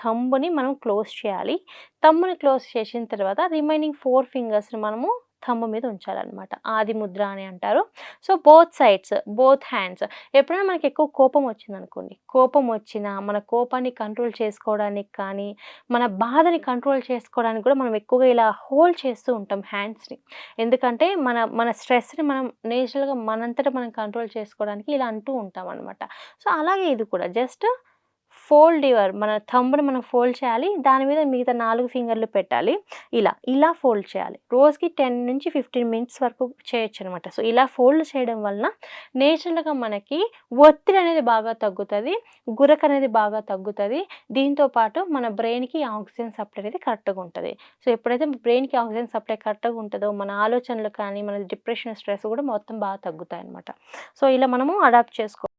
థంబ్‌ని మనం క్లోజ్ చేయాలి. థంబ్‌ని క్లోజ్ చేసిన తర్వాత రిమైనింగ్ 4 ఫింగర్స్‌ని మనము థంబ్ మీద ఉంచాలనమాట. ఆది ముద్ర అని అంటారు. So, both sides, both hands ఎప్పుడైనా మనకి ఎక్కువ కోపం వచ్చిందనుకోండి, కోపం వచ్చినా మన కోపాన్ని కంట్రోల్ చేసుకోవడానికి కానీ, మన బాధని కంట్రోల్ చేసుకోవడానికి కూడా మనం ఎక్కువగా ఇలా హోల్డ్ చేస్తూ ఉంటాం హ్యాండ్స్‌ని. ఎందుకంటే మన మన స్ట్రెస్‌ని మనం నేచురల్‌గా మనంతట మనం కంట్రోల్ చేసుకోవడానికి ఇలా అంటూ ఉంటామనమాట. సో, అలాగే ఇది కూడా జస్ట్ మన థంబ్‌ని మనం ఫోల్డ్ చేయాలి. దాని మీద మిగతా 4 ఫింగర్‌లు పెట్టాలి. ఇలా ఫోల్డ్ చేయాలి. రోజుకి 10-15 మినిట్స్ వరకు చేయొచ్చనమాట. సో, ఇలా ఫోల్డ్ చేయడం వలన నేచురల్‌గా మనకి ఒత్తిడి అనేది బాగా తగ్గుతది. గురకనేది బాగా తగ్గుతది. దీంతో పాటు మన బ్రెయిన్‌కి ఆక్సిజన్ సప్లై అనేది కరెక్ట్‌గా ఉంటది. సో, ఎప్పుడైతే బ్రెయిన్‌కి ఆక్సిజన్ సప్లై కరెక్ట్‌గా ఉంటదో మన ఆలోచనలు కానీ, మన డిప్రెషన్, స్ట్రెస్ కూడా మొత్తం బాగా తగ్గుతాయనమాట. సో, ఇలా మనము అడాప్ట్ చేసుకోవాలి.